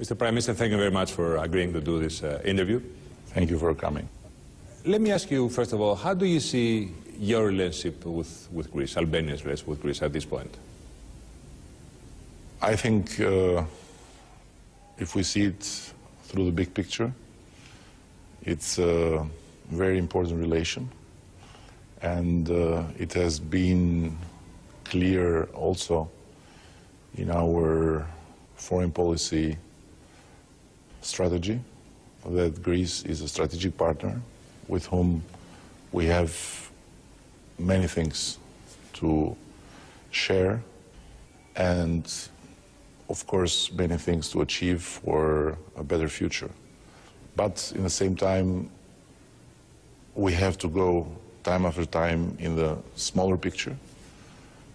Mr. Prime Minister, thank you very much for agreeing to do this interview. Thank you for coming. Let me ask you, first of all, how do you see your relationship with Greece, Albania's relationship with Greece at this point? I think if we see it through the big picture, it's a very important relation. And it has been clear also in our foreign policy strategy that Greece is a strategic partner with whom we have many things to share and, of course, many things to achieve for a better future. But in the same time, we have to go time after time in the smaller picture,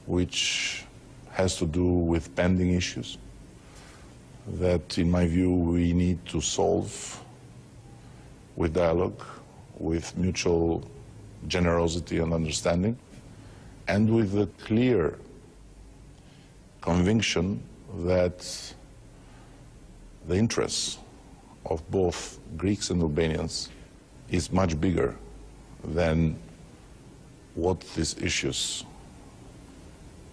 which has to do with pending issues that, in my view, we need to solve with dialogue, with mutual generosity and understanding, and with the clear conviction that the interests of both Greeks and Albanians is much bigger than what these issues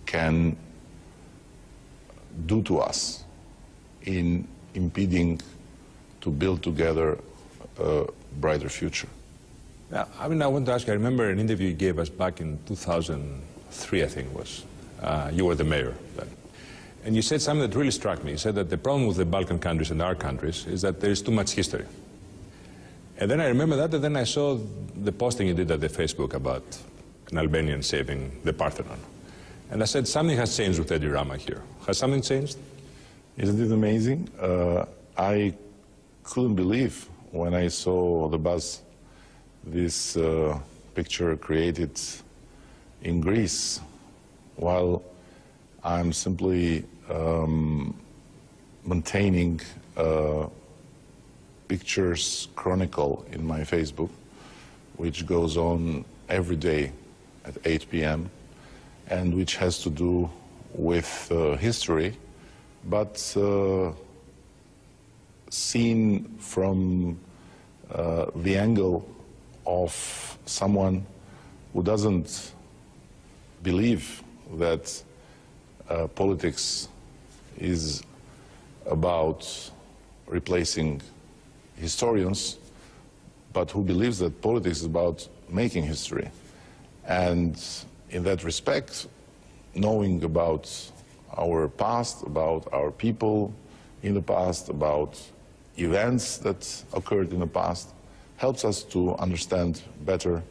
can do to us in impeding to build together a brighter future. Now, I want to ask you, I remember an interview you gave us back in 2003, I think it was. You were the mayor then. And you said something that really struck me. You said that the problem with the Balkan countries and our countries is that there is too much history. And then I remember that, and then I saw the posting you did at the Facebook about an Albanian saving the Parthenon. And I said, something has changed with Endi Rama here. Has something changed? Isn't it amazing? I couldn't believe when I saw the buzz, this picture created in Greece, while I'm simply maintaining pictures chronicle in my Facebook, which goes on every day at 8 p.m. and which has to do with history, but seen from the angle of someone who doesn't believe that politics is about replacing historians, but who believes that politics is about making history. And in that respect, knowing about our past, about our people in the past, about events that occurred in the past, helps us to understand better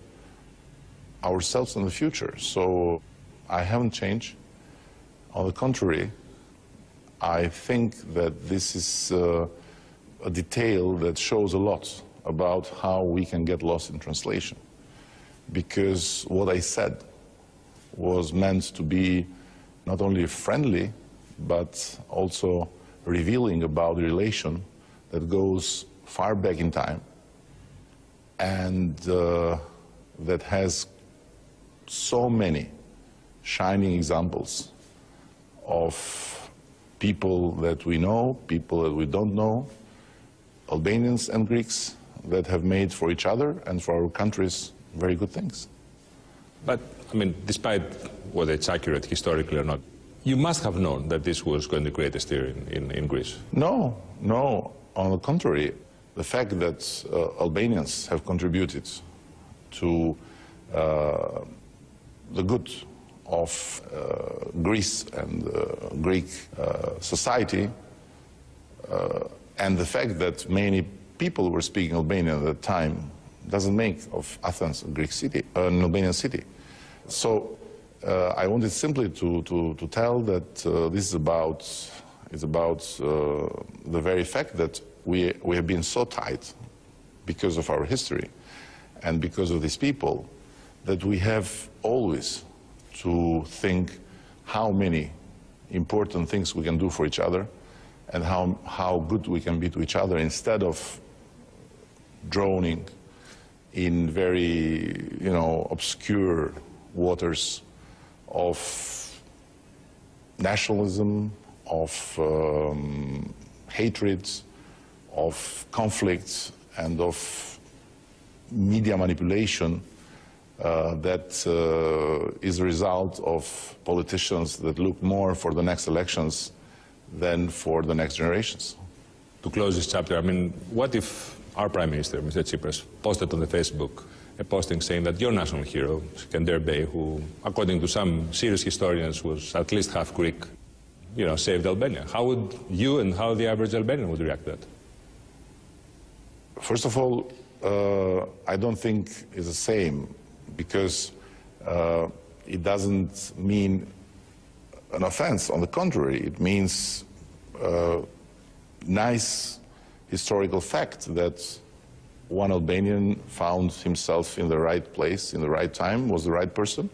ourselves in the future. So I haven't changed. On the contrary, I think that this is a detail that shows a lot about how we can get lost in translation. Because what I said was meant to be not only friendly, but also revealing about the relation that goes far back in time and that has so many shining examples of people that we know, people that we don't know, Albanians and Greeks that have made for each other and for our countries very good things. But, despite whether it's accurate historically or not, you must have known that this was going to create a stir in Greece. No, no. On the contrary, the fact that Albanians have contributed to the good of Greece and Greek society, and the fact that many people were speaking Albanian at the time doesn't make of Athens a Greek city, an Albanian city. So I wanted simply to tell that this is about the very fact that we have been so tight because of our history and because of these people that we have always to think how many important things we can do for each other and how good we can be to each other instead of drowning in very, obscure waters of nationalism, of hatred, of conflict, and of media manipulation that is a result of politicians that look more for the next elections than for the next generations. To close this chapter, I mean, what if our Prime Minister, Mr. Tsipras, posted on the Facebook a posting saying that your national hero, Skender Bey, who, according to some serious historians, was at least half Greek, you know, saved Albania? How would you and how the average Albanian would react to that? First of all, I don't think it's the same, because it doesn't mean an offense. On the contrary, it means nice historical fact that one Albanian found himself in the right place, in the right time, was the right person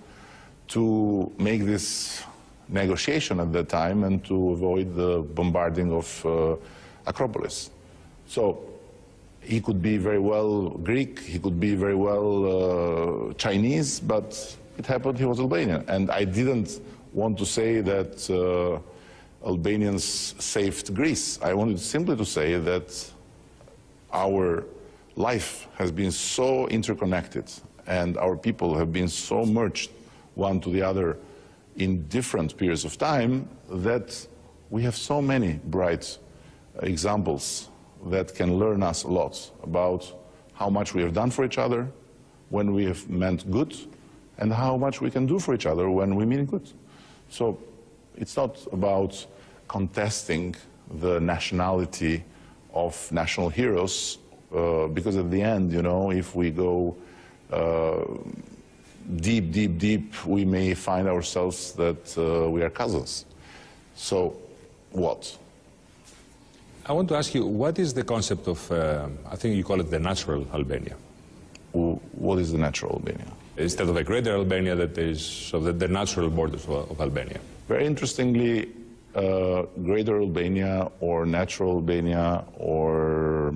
to make this negotiation at that time and to avoid the bombarding of Acropolis. So he could be very well Greek, he could be very well Chinese, but it happened he was Albanian. And I didn't want to say that Albanians saved Greece. I wanted simply to say that our life has been so interconnected and our people have been so merged one to the other in different periods of time that we have so many bright examples that can learn us a lot about how much we have done for each other when we have meant good and how much we can do for each other when we mean good. So it's not about contesting the nationality of national heroes, because at the end, you know, if we go deep, deep, deep, we may find ourselves that we are cousins. So what? I want to ask you, what is the concept of, I think you call it the natural Albania? What is the natural Albania? Instead of a greater Albania, that is sort of the natural borders of Albania. Very interestingly, greater Albania or natural Albania or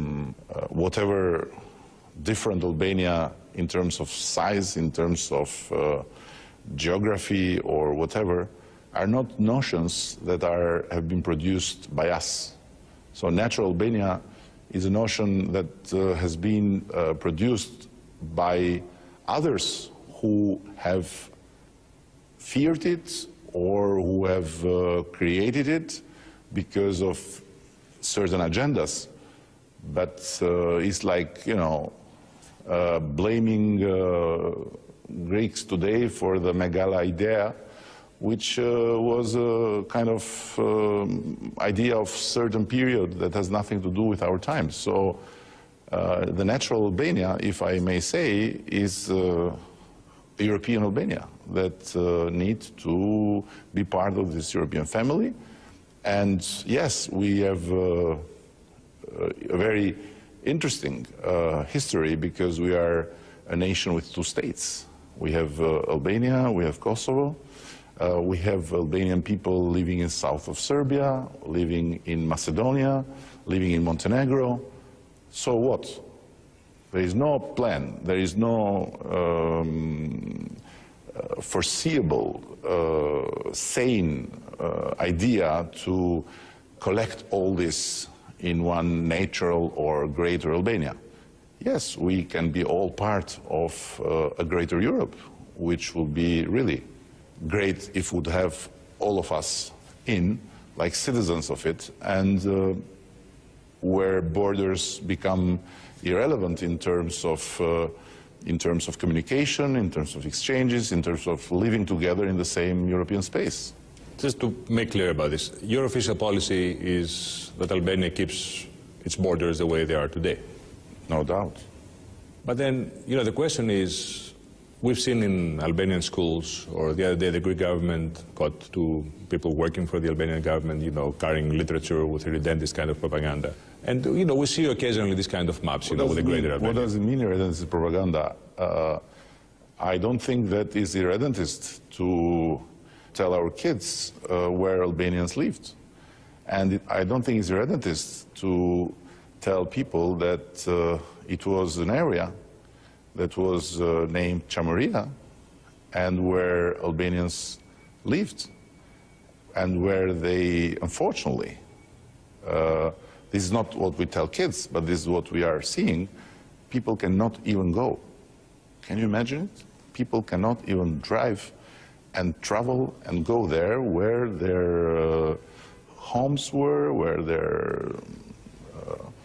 whatever different Albania in terms of size, in terms of geography or whatever, are not notions that have been produced by us. So natural Albania is a notion that has been produced by others who have feared it or who have created it because of certain agendas. But it's like, you know, blaming Greeks today for the Megala idea, which was a kind of idea of certain period that has nothing to do with our times. So the natural Albania, if I may say, is European Albania that need to be part of this European family. And yes, we have a very interesting history because we are a nation with two states. We have Albania, we have Kosovo. We have Albanian people living in south of Serbia, living in Macedonia, living in Montenegro. So what? There is no plan, there is no foreseeable, sane idea to collect all this in one natural or greater Albania. Yes, we can be all part of a greater Europe, which will be really great if we would have all of us in, like citizens of it, and where borders become irrelevant in terms of communication, in terms of exchanges, in terms of living together in the same European space. Just to make clear about this, your official policy is that Albania keeps its borders the way they are today. No doubt. But then, you know, the question is, we've seen in Albanian schools, or the other day the Greek government caught two people working for the Albanian government, you know, carrying literature with irredentist kind of propaganda. And, you know, we see occasionally this kind of maps, you know, with the greater Albania. What does it mean, irredentist propaganda? I don't think that is irredentist to tell our kids where Albanians lived. And I don't think it's irredentist to tell people that it was an area that was named Chamuria, and where Albanians lived, and where they, unfortunately, this is not what we tell kids, but this is what we are seeing, people cannot even go. Can you imagine it? People cannot even drive and travel and go there where their homes were, where their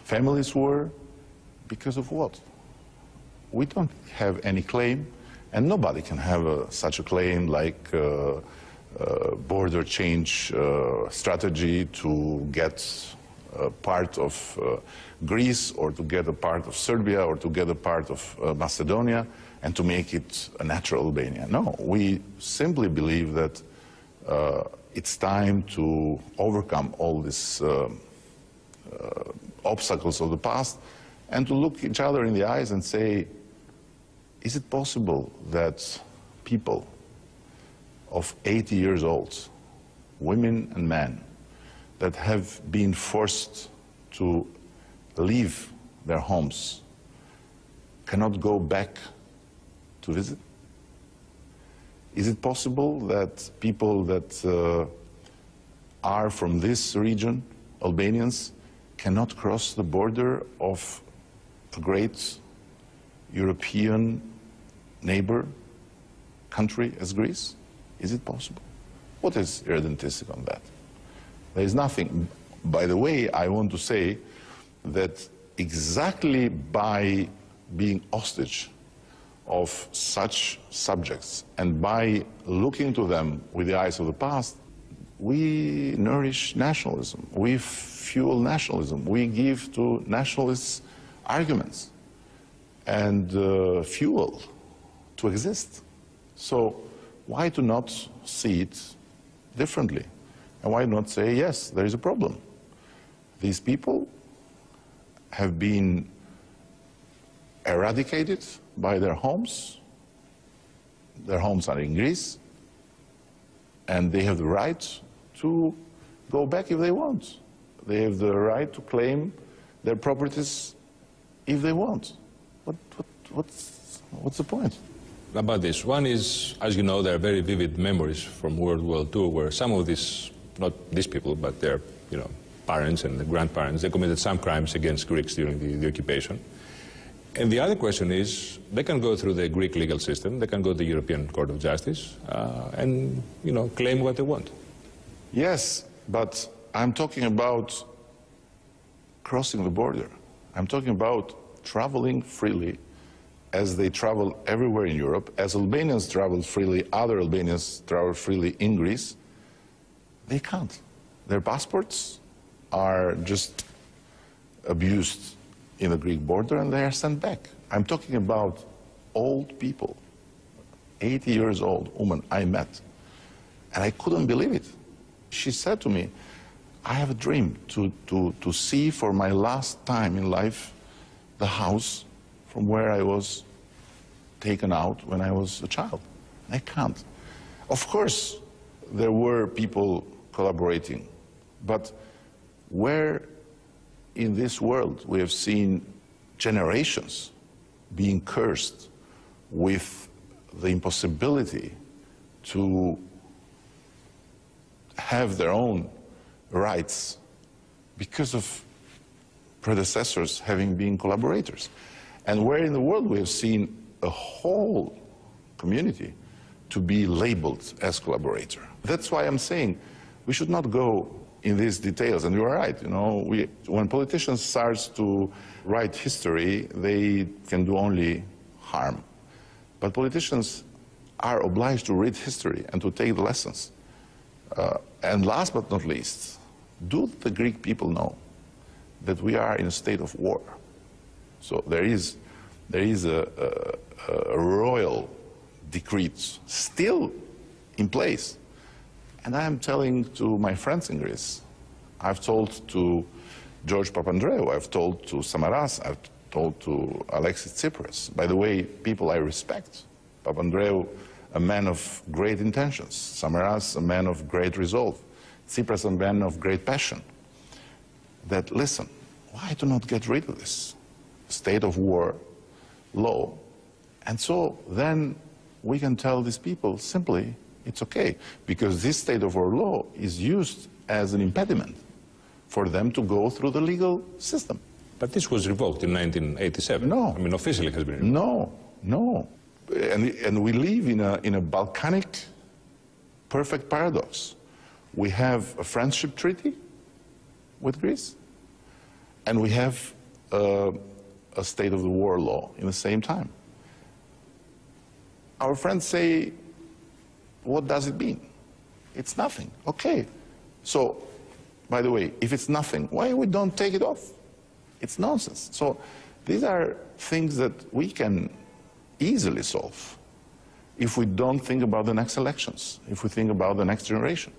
families were. Because of what? We don't have any claim, and nobody can have such a claim like border change strategy to get part of Greece, or to get a part of Serbia, or to get a part of Macedonia, and to make it a natural Albania. No, we simply believe that it's time to overcome all these obstacles of the past and to look each other in the eyes and say, is it possible that people of 80 years old, women and men, that have been forced to leave their homes cannot go back to visit? Is it possible that people that are from this region, Albanians, cannot cross the border of a great European neighbor country as Greece? Is it possible? What is irredentistic on that? There is nothing. By the way, I want to say that exactly by being hostage of such subjects and by looking to them with the eyes of the past, we nourish nationalism, we fuel nationalism, we give to nationalists arguments and fuel to exist. So why to not see it differently? And why not say, yes, there is a problem. These people have been eradicated by their homes. Their homes are in Greece, and they have the right to go back if they want. They have the right to claim their properties if they want. What's the point? About this, one is, as you know, there are very vivid memories from World War II where some of these, not these people, but their parents and the grandparents, they committed some crimes against Greeks during the occupation. And the other question is, they can go through the Greek legal system, they can go to the European Court of Justice and claim what they want. Yes, but I'm talking about crossing the border. I'm talking about traveling freely as they travel everywhere in Europe. As Albanians travel freely, other Albanians travel freely in Greece. They can't. Their passports are just abused in the Greek border and they are sent back. I'm talking about old people, 80 years old woman I met, and I couldn't believe it. She said to me, I have a dream to see for my last time in life the house from where I was taken out when I was a child. I can't. Of course, there were people collaborating, but where in this world we have seen generations being cursed with the impossibility to have their own rights because of predecessors having been collaborators. And where in the world we have seen a whole community to be labeled as collaborator. That's why I'm saying we should not go in these details. And you are right, when politicians start to write history, they can do only harm. But politicians are obliged to read history and to take the lessons. And last but not least, do the Greek people know that we are in a state of war? So there is a royal decree still in place. And I am telling to my friends in Greece, I've told to George Papandreou, I've told to Samaras, I've told to Alexis Tsipras. By the way, people I respect. Papandreou, a man of great intentions. Samaras, a man of great resolve. Tsipras, a man of great passion. That, listen, why do not get rid of this state of war law? And so then we can tell these people simply, it's okay, because this state of war law is used as an impediment for them to go through the legal system. But this was revoked in 1987. No. I mean, officially it has been revoked. No, no. And we live in a Balkanic perfect paradox. We have a friendship treaty with Greece, and we have a state of the war law in the same time. Our friends say, what does it mean? It's nothing. Okay. So, by the way, if it's nothing, why we don't take it off? It's nonsense. So these are things that we can easily solve if we don't think about the next elections, if we think about the next generation.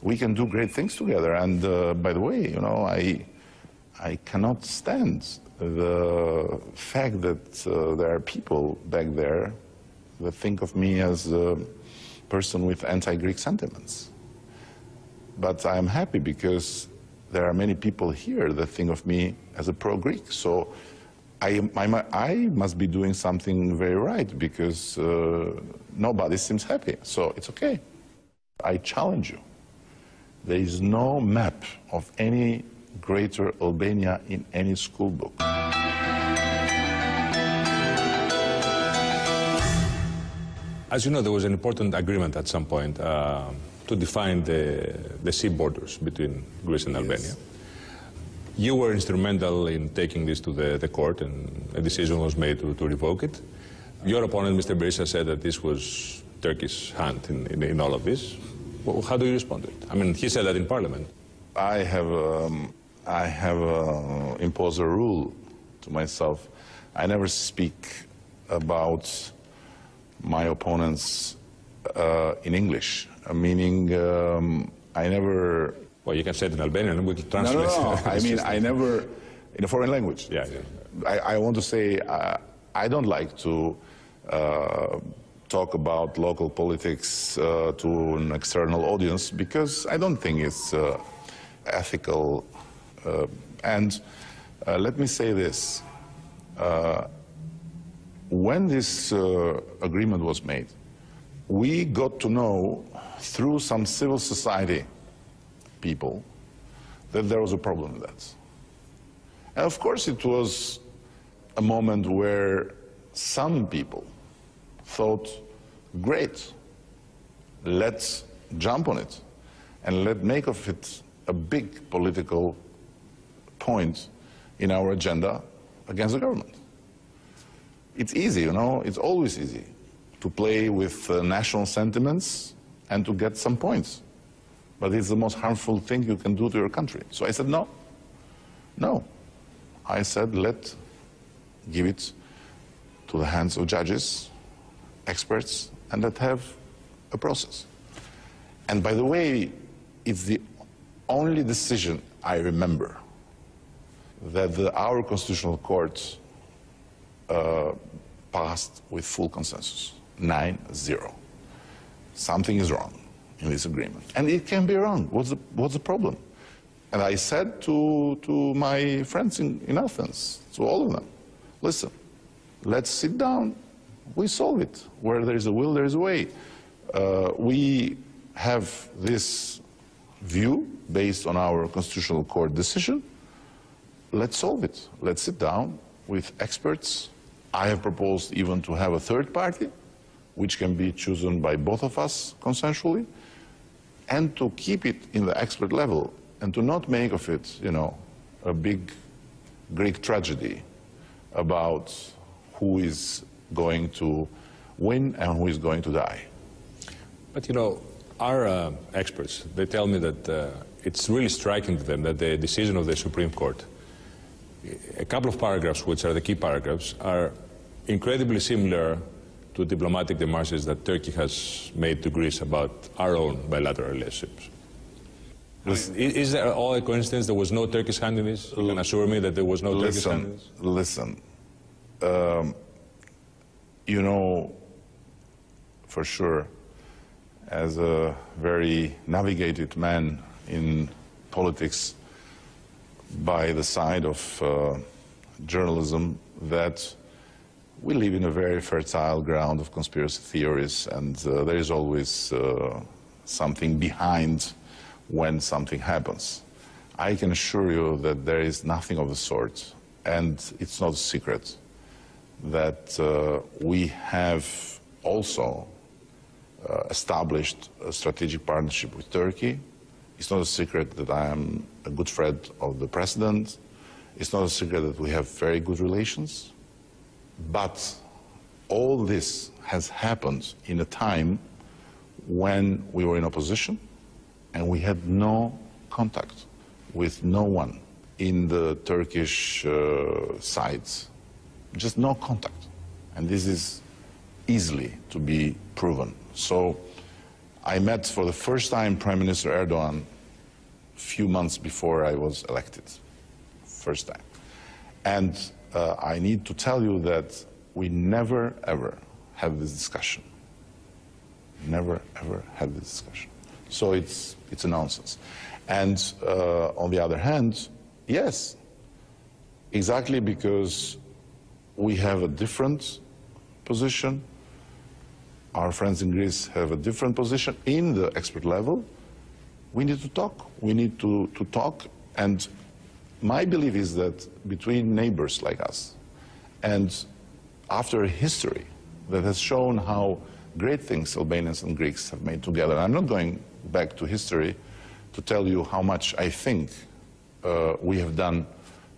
We can do great things together. And by the way, you know, I cannot stand the fact that there are people back there that think of me as a person with anti-Greek sentiments. But I'm happy because there are many people here that think of me as a pro-Greek. So I must be doing something very right because nobody seems happy. So it's okay. I challenge you. There is no map of any greater Albania in any school book. As you know, there was an important agreement at some point to define the sea borders between Greece and Albania. You were instrumental in taking this to the court, and a decision was made to revoke it. Your opponent, Mr. Berisha, said that this was Turkey's hand in all of this. Well, how do you respond to it? I mean, he said that in Parliament. I have imposed a rule to myself. I never speak about my opponents in English, meaning I never... Well, you can say it in Albanian and we can translate. No. I mean, I never... In a foreign language. Yeah. I want to say I don't like to talk about local politics to an external audience because I don't think it's ethical. And let me say this. When this agreement was made, we got to know through some civil society people that there was a problem with that. And of course it was a moment where some people thought, great, let's jump on it and let's make of it a big political point in our agenda against the government. It's easy, you know, it's always easy to play with national sentiments and to get some points. But it's the most harmful thing you can do to your country. So I said, no. I said, let's give it to the hands of judges, experts, and let's have a process. And by the way, it's the only decision I remember that our Constitutional Court passed with full consensus, 9-0. Something is wrong in this agreement. And it can be wrong. What's the problem? And I said to my friends in Athens, to all of them, listen, let's sit down, we solve it. Where there is a will, there is a way. We have this view based on our Constitutional Court decision. Let's solve it. Let's sit down with experts. I have proposed even to have a third party, which can be chosen by both of us consensually, and to keep it in the expert level and to not make of it, you know, a big Greek tragedy about who is going to win and who is going to die. But, you know, our experts, they tell me that it's really striking to them that the decision of the Supreme Court, a couple of paragraphs, which are the key paragraphs, are incredibly similar to diplomatic demarches that Turkey has made to Greece about our own bilateral relationships. Is there all a coincidence there was no Turkish hand in this? You can assure me that there was no Turkish hand in this? Listen, you know, for sure, as a very navigated man in politics by the side of journalism, that we live in a very fertile ground of conspiracy theories, and there is always something behind when something happens. I can assure you that there is nothing of the sort, and it's not a secret that we have also established a strategic partnership with Turkey. It's not a secret that I am a good friend of the president. It's not a secret that we have very good relations. But all this has happened in a time when we were in opposition and we had no contact with no one in the Turkish sides. Just no contact. And this is easily to be proven. So I met for the first time Prime Minister Erdogan a few months before I was elected. First time. And I need to tell you that we never, ever had this discussion. Never, ever had this discussion. So it's a nonsense. And on the other hand, yes, exactly because we have a different position. Our friends in Greece have a different position in the expert level. We need to talk. We need to talk. And my belief is that between neighbors like us, and after a history that has shown how great things Albanians and Greeks have made together, I'm not going back to history to tell you how much I think we have done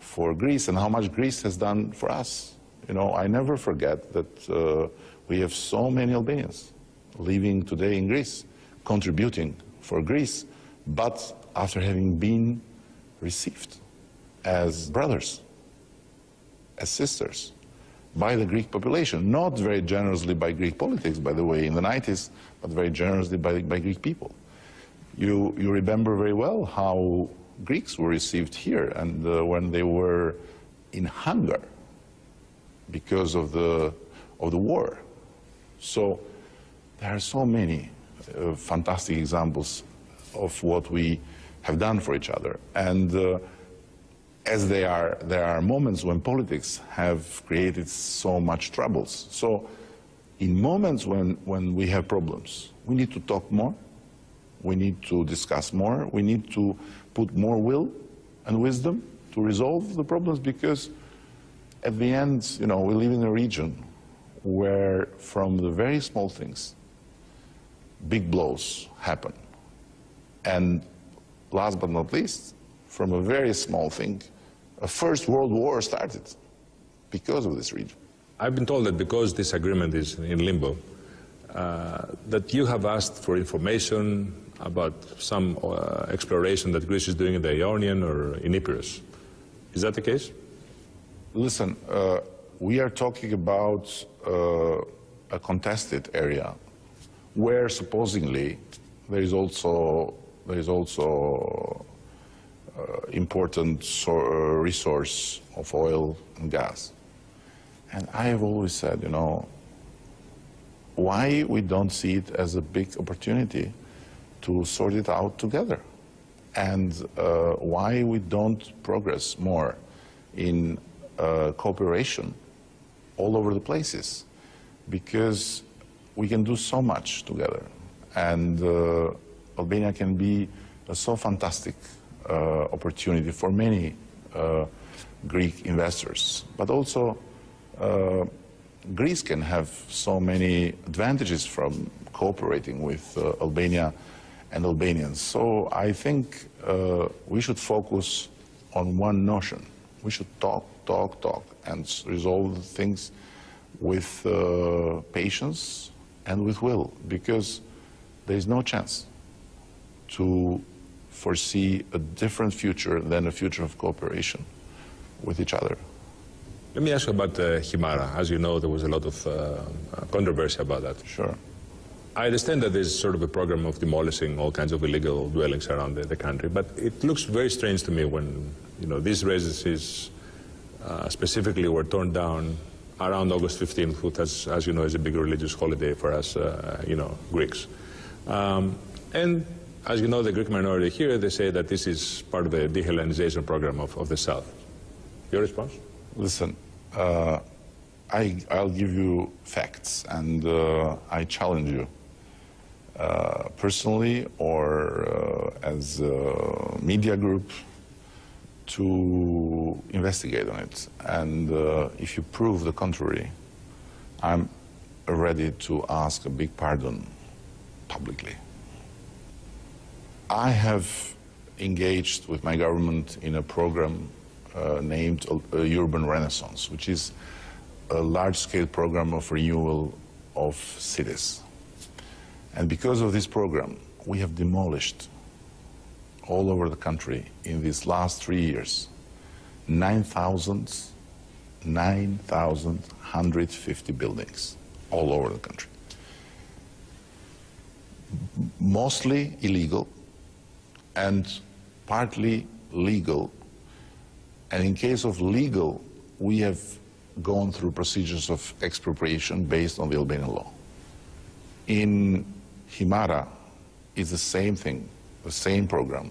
for Greece and how much Greece has done for us. You know, I never forget that we have so many Albanians living today in Greece, contributing for Greece, but after having been received as brothers, as sisters, by the Greek population. Not very generously by Greek politics, by the way, in the 90s, but very generously by Greek people. You remember very well how Greeks were received here, and when they were in hunger because of the war. So there are so many fantastic examples of what we have done for each other. And as there are moments when politics have created so much troubles. So in moments when we have problems, we need to talk more, we need to discuss more, we need to put more will and wisdom to resolve the problems, because at the end, you know, we live in a region where from the very small things, big blows happen. And last but not least, from a very small thing, a First World War started because of this region. I've been told that because this agreement is in limbo, that you have asked for information about some exploration that Greece is doing in the Ionian or in Epirus. Is that the case? Listen, we are talking about a contested area where supposedly there is also important resource of oil and gas. And I have always said, you know, why we don't see it as a big opportunity to sort it out together, and why we don't progress more in cooperation all over the places, because we can do so much together, and Albania can be a so fantastic opportunity for many Greek investors, but also Greece can have so many advantages from cooperating with Albania and Albanians. So I think we should focus on one notion. We should talk, and resolve things with patience and with will, because there is no chance to foresee a different future than a future of cooperation with each other. Let me ask you about Himara. As you know, there was a lot of controversy about that. Sure. I understand that there's sort of a program of demolishing all kinds of illegal dwellings around the country, but it looks very strange to me when, you know, these residences specifically were torn down around August 15th, which, as you know, is a big religious holiday for us, you know, Greeks. And as you know, the Greek minority here, they say that this is part of the de-Hellenization program of the South. Your response? Listen, I'll give you facts, and I challenge you personally or as a media group to investigate on it. And if you prove the contrary, I'm ready to ask a big pardon publicly. I have engaged with my government in a program named Urban Renaissance, which is a large-scale program of renewal of cities. And because of this program, we have demolished all over the country in these last 3 years 9,150 buildings all over the country. Mostly illegal and partly legal. And in case of legal, we have gone through procedures of expropriation based on the Albanian law. In Himara, it's the same thing, the same program.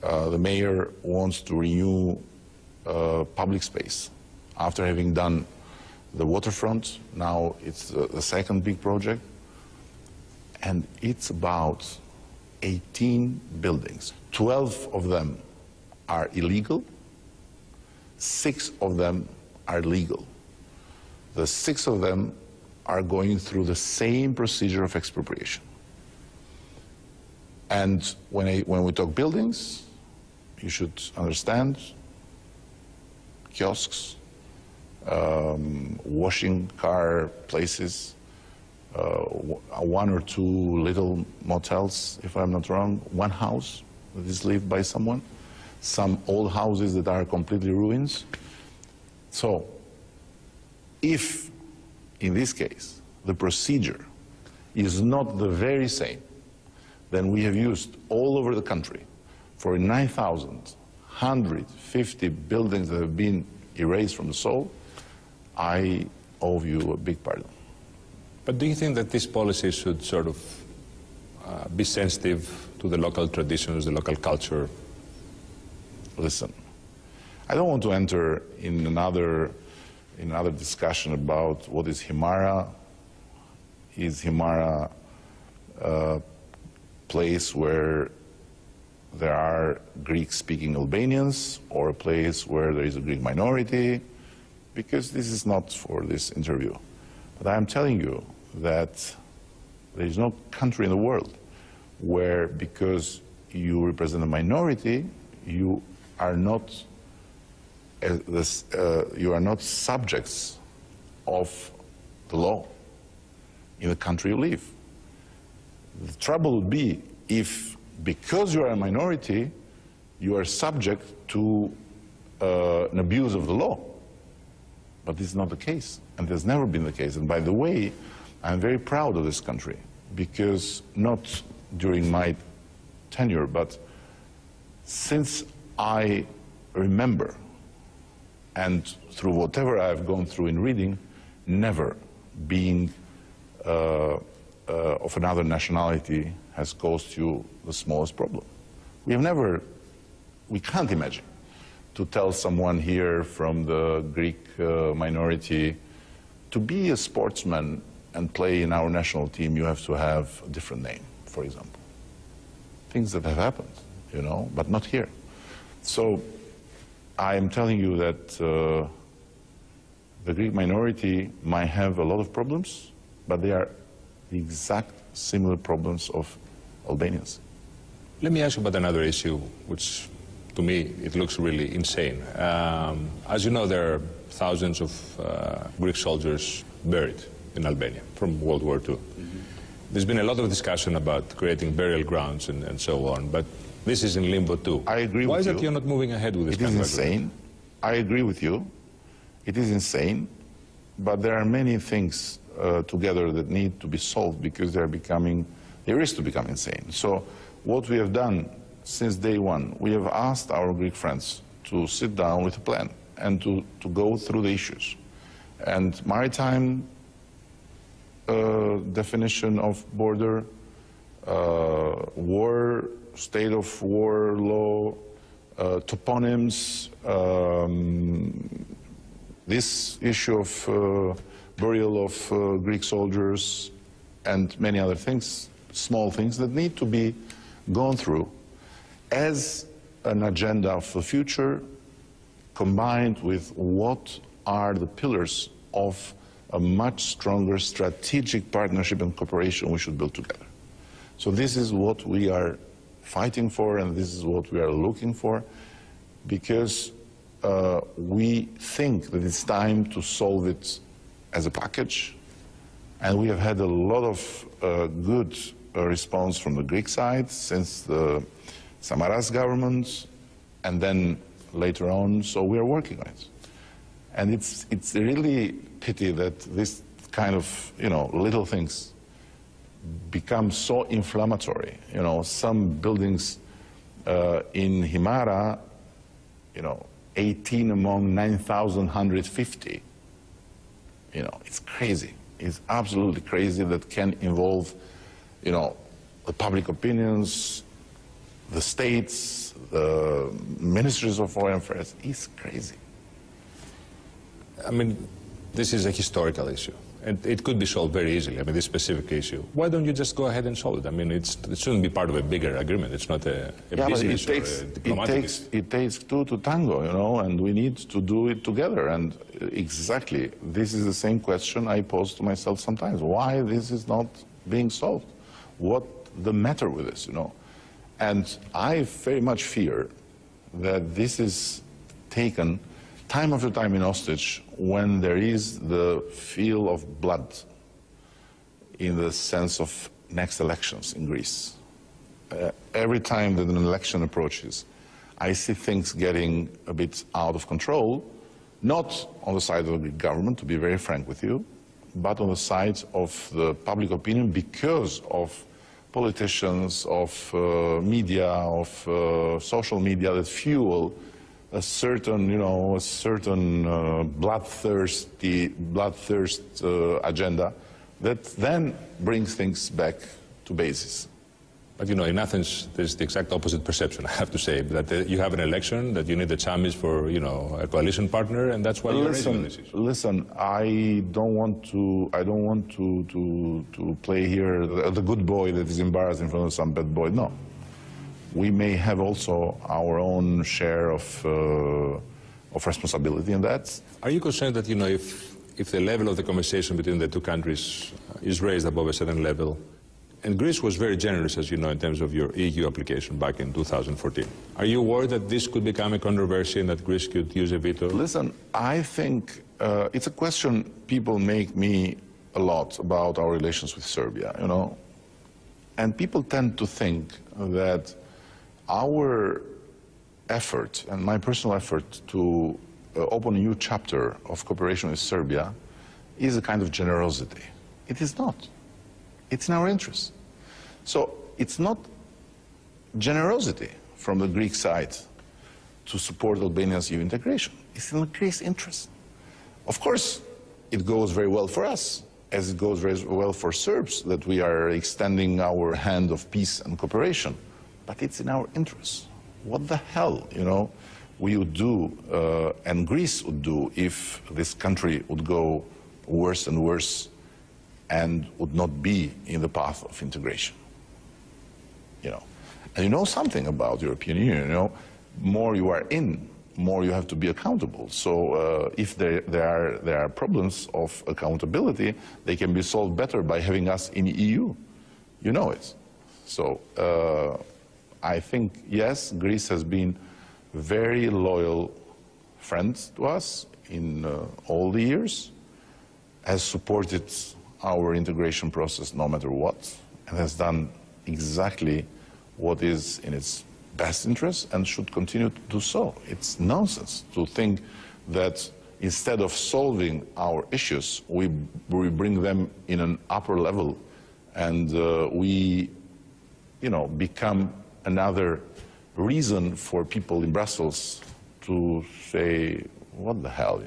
The mayor wants to renew public space. After having done the waterfront, now it's the second big project. And it's about 18 buildings. 12 of them are illegal. 6 of them are legal. The 6 of them are going through the same procedure of expropriation. And when we talk buildings, you should understand kiosks, washing car places, 1 or 2 little motels, if I'm not wrong, 1 house that is lived by someone, some old houses that are completely ruins. So, if in this case the procedure is not the very same then we have used all over the country for 9,150 buildings that have been erased from the soul, I owe you a big pardon. But do you think that this policy should sort of be sensitive to the local traditions, the local culture? Listen, I don't want to enter in another discussion about what is Himara. Is Himara a place where there are Greek-speaking Albanians or a place where there is a Greek minority? Because this is not for this interview. But I am telling you that there is no country in the world where, because you represent a minority, you are not subjects of the law in the country you live. The trouble would be if, because you are a minority, you are subject to an abuse of the law. But this is not the case, and has never been the case. And by the way, I'm very proud of this country, because not during my tenure, but since I remember, and through whatever I've gone through in reading, never being of another nationality has caused you the smallest problem. We can't imagine to tell someone here from the Greek minority, to be a sportsman and play in our national team, you have to have a different name, for example. Things that have happened, you know, but not here. So I am telling you that the Greek minority might have a lot of problems, but they are the exact similar problems of Albanians. Let me ask you about another issue, which to me it looks really insane. As you know, there are thousands of Greek soldiers buried in Albania from World War II. There's been a lot of discussion about creating burial grounds and so on, but this is in limbo too. I agree with you. Why is it you're not moving ahead with this? It is insane. I agree with you. It is insane, but there are many things together that need to be solved because they risk to become insane. So what we have done since day one, we have asked our Greek friends to sit down with a plan and to go through the issues. And maritime definition of border, war, state of war law, toponyms, this issue of burial of Greek soldiers, and many other things, small things that need to be gone through as an agenda for the future combined with what are the pillars of a much stronger strategic partnership and cooperation we should build together. So this is what we are fighting for, and this is what we are looking for, because we think that it's time to solve it as a package, and we have had a lot of good response from the Greek side since the Samaras government, and then later on, so we are working on it. And it's really pity that this kind of, little things become so inflammatory. Some buildings in Himara, 18 among 9,150. It's crazy. It's absolutely crazy that can involve, the public opinions, the states, the ministries of foreign affairs. It's crazy. I mean, this is a historical issue, and it could be solved very easily. I mean, this specific issue. Why don't you just go ahead and solve it? I mean, it shouldn't be part of a bigger agreement. It's not a business or a diplomatic issue. It takes two to tango, and we need to do it together. And exactly, this is the same question I pose to myself sometimes. Why this is not being solved? What the matter with this, And I very much fear that this is taken time after time in hostage when there is the feel of blood in the sense of next elections in Greece. Every time that an election approaches, I see things getting a bit out of control, not on the side of the Greek government, to be very frank with you, but on the side of the public opinion because of politicians, of media, of social media that fuel a certain, bloodthirst agenda that then brings things back to basis. But in Athens, there's the exact opposite perception, I have to say, that you have an election, that you need the champions for, a coalition partner, and that's why you're raising this issue. Listen, I don't want to play here the good boy that is embarrassed in front of some bad boy. No. We may have also our own share of responsibility in that. Are you concerned that, if the level of the conversation between the two countries is raised above a certain level, and Greece was very generous, as you know, in terms of your EU application back in 2014. Are you worried that this could become a controversy and that Greece could use a veto? Listen, I think it's a question people make me a lot about our relations with Serbia, And people tend to think that our effort, and my personal effort to open a new chapter of cooperation with Serbia is a kind of generosity. It is not. It's in our interest. So it's not generosity from the Greek side to support Albania's EU integration. It's in the Greece interest. Of course, it goes very well for us, as it goes very well for Serbs, that we are extending our hand of peace and cooperation. But it's in our interest. What the hell, we would do, and Greece would do, if this country would go worse and worse and would not be in the path of integration. And something about the European Union, more you are in, more you have to be accountable. So if there are problems of accountability, they can be solved better by having us in the EU. You know it. So I think, yes, Greece has been very loyal friends to us in all the years, has supported our integration process no matter what, and has done exactly what is in its best interest and should continue to do so. It's nonsense to think that instead of solving our issues, we bring them in an upper level and we, become another reason for people in Brussels to say, what the hell,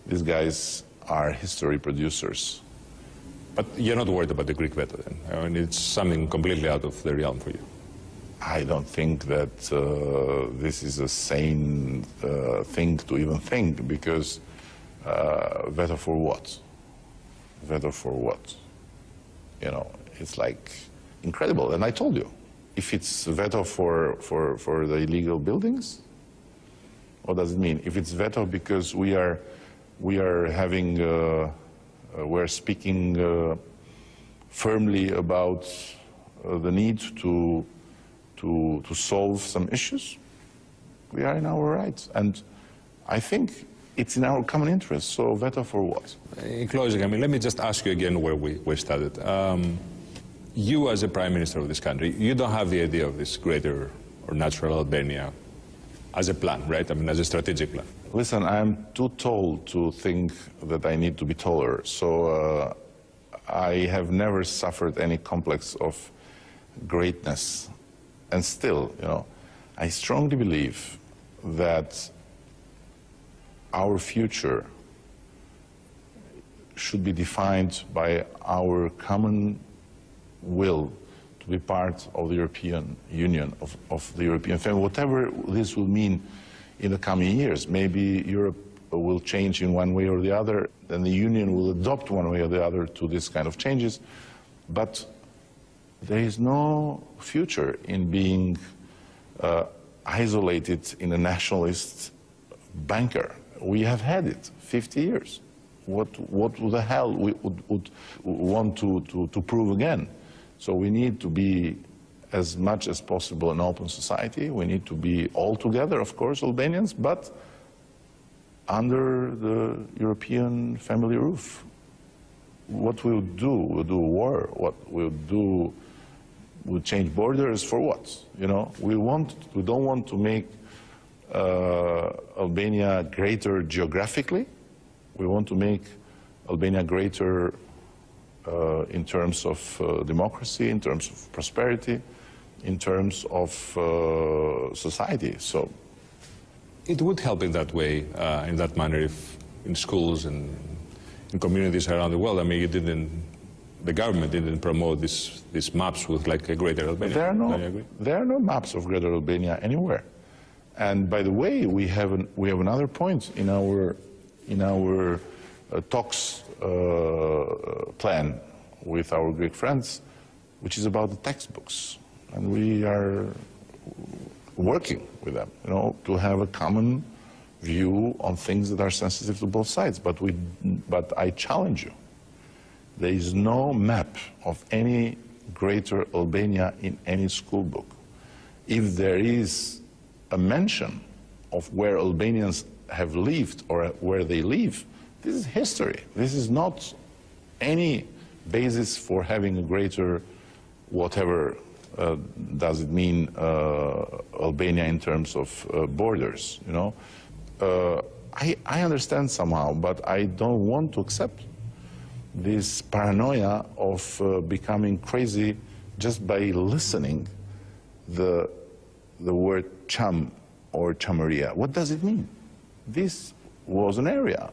these guys are history producers. But you're not worried about the Greek veto then? I mean, it's something completely out of the realm for you. I don't think that this is a sane thing to even think, because veto for what? Veto for what? It's like incredible. And I told you, if it's veto for the illegal buildings, what does it mean? If it's veto because we're speaking firmly about the need to solve some issues, we are in our rights. And I think it's in our common interest, so veto for what? In closing, I mean, let me just ask you again where we started. You, as a Prime Minister of this country, you don't have the idea of this greater or natural Albania as a plan, right? I mean, as a strategic plan. Listen, I'm too tall to think that I need to be taller, so I have never suffered any complex of greatness. And still, you know, I strongly believe that our future should be defined by our common will to be part of the European Union, of the European family, whatever this will mean in the coming years. Maybe Europe will change in one way or the other, then the Union will adopt one way or the other to this kind of changes. But there is no future in being isolated in a nationalist bunker. We have had it 50 years. What the hell we would want to prove again? So we need to be as much as possible an open society. We need to be all together, of course, Albanians, but under the European family roof. What we'll do war. What we'll do, we'll change borders for what? You know, we don't want to make Albania greater geographically. We want to make Albania greater in terms of democracy, in terms of prosperity, in terms of society. So it would help in that way, in that manner, if in schools and in communities around the world. I mean, the government didn't promote these maps with like a greater Albania. There are no maps of greater Albania anywhere. And by the way, we have another point in our talks plan with our Greek friends, which is about the textbooks. And we are working with them, you know, to have a common view on things that are sensitive to both sides. But I challenge you, there is no map of any greater Albania in any school book. If there is a mention of where Albanians have lived or where they live, this is history. This is not any basis for having a greater, whatever does it mean, Albania in terms of borders, you know. I understand somehow, but I don't want to accept this paranoia of becoming crazy just by listening the word cham or chamaria. What does it mean? This was an area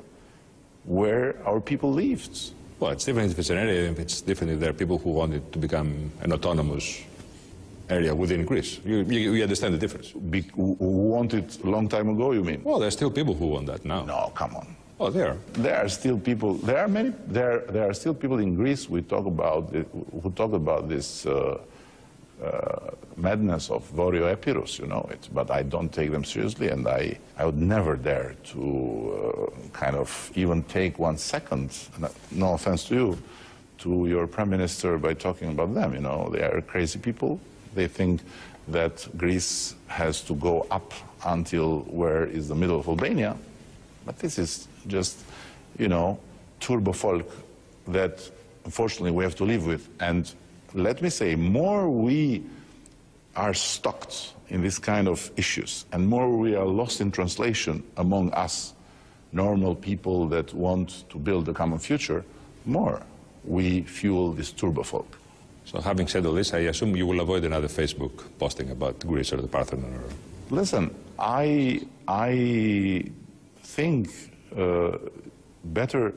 where our people lived. Well, it's different if it's an area, if it's different if there are people who want it to become an autonomous area within Greece. You understand the difference. Who want it a long time ago, you mean? Well, there are still people who want that now. No, come on. Oh, there are. There are still people. There are still people in Greece who talk about this madness of Vorio Epirus, you know it. But I don't take them seriously, and I would never dare to kind of even take 1 second. No offense to you, to your prime minister by talking about them. You know, they are crazy people. They think that Greece has to go up until where is the middle of Albania. But this is just, you know, turbo folk that unfortunately we have to live with. And let me say, more we are stuck in this kind of issues and more we are lost in translation among us, normal people that want to build a common future, more we fuel this turbo folk. So having said all this, I assume you will avoid another Facebook posting about Greece or the Parthenon? Or... Listen, I think better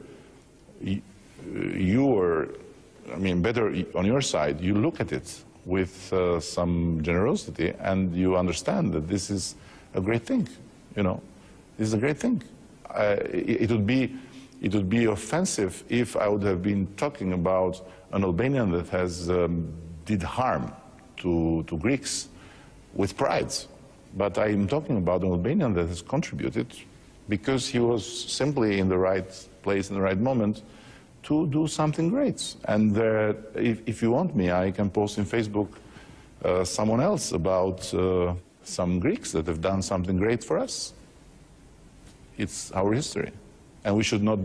better on your side, you look at it with some generosity and you understand that this is a great thing, you know. This is a great thing. It would be offensive if I would have been talking about an Albanian that has did harm to Greeks with pride. But I'm talking about an Albanian that has contributed because he was simply in the right place in the right moment to do something great. And if you want me, I can post in Facebook someone else about some Greeks that have done something great for us. It's our history. And we should not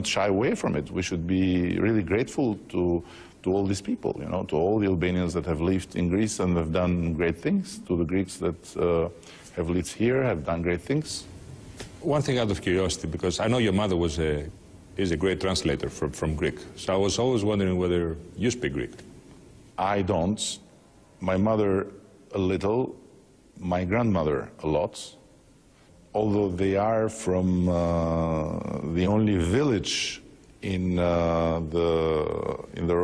shy away from it. We should be really grateful to all these people, you know, to all the Albanians that have lived in Greece and have done great things, to the Greeks that have lived here, have done great things. One thing out of curiosity, because I know your mother is a great translator from Greek, so I was always wondering whether you speak Greek. I don't. My mother a little, my grandmother a lot. Although they are from the only village in the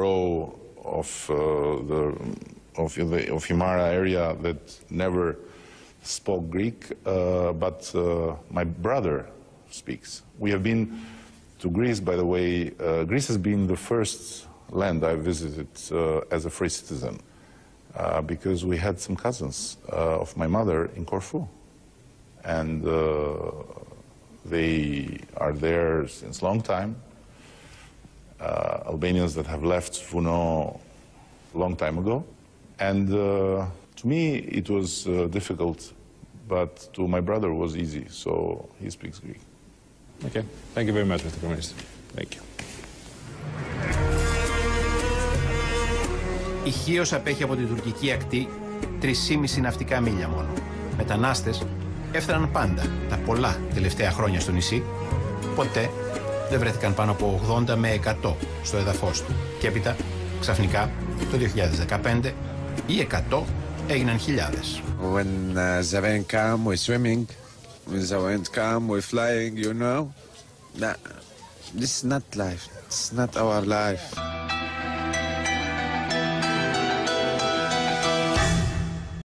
row of Himara area that never spoke Greek, but my brother speaks. We have been to Greece, by the way. Greece has been the first land I visited as a free citizen because we had some cousins of my mother in Corfu. And they are there since a long time. Albanians that have left Funo a long time ago. And to me it was difficult, but to my brother it was easy, so he speaks Greek. Okay, thank you very much, Mr. Prime Minister. Thank you. Η Χίος απέχει από την τουρκική ακτή 3,5 ναυτικά μίλια μόνο. Μετανάστες έφταναν πάντα τα πολλά τελευταία χρόνια στο νησί, ποτέ δεν βρέθηκαν πάνω από 80 με 100 στο έδαφος του. Και έπειτα, ξαφνικά, το 2015, οι 100 έγιναν χιλιάδες. When the rain come, we're swimming. When the wind come, we're flying, you know. Nah, this is not life. It's not our life.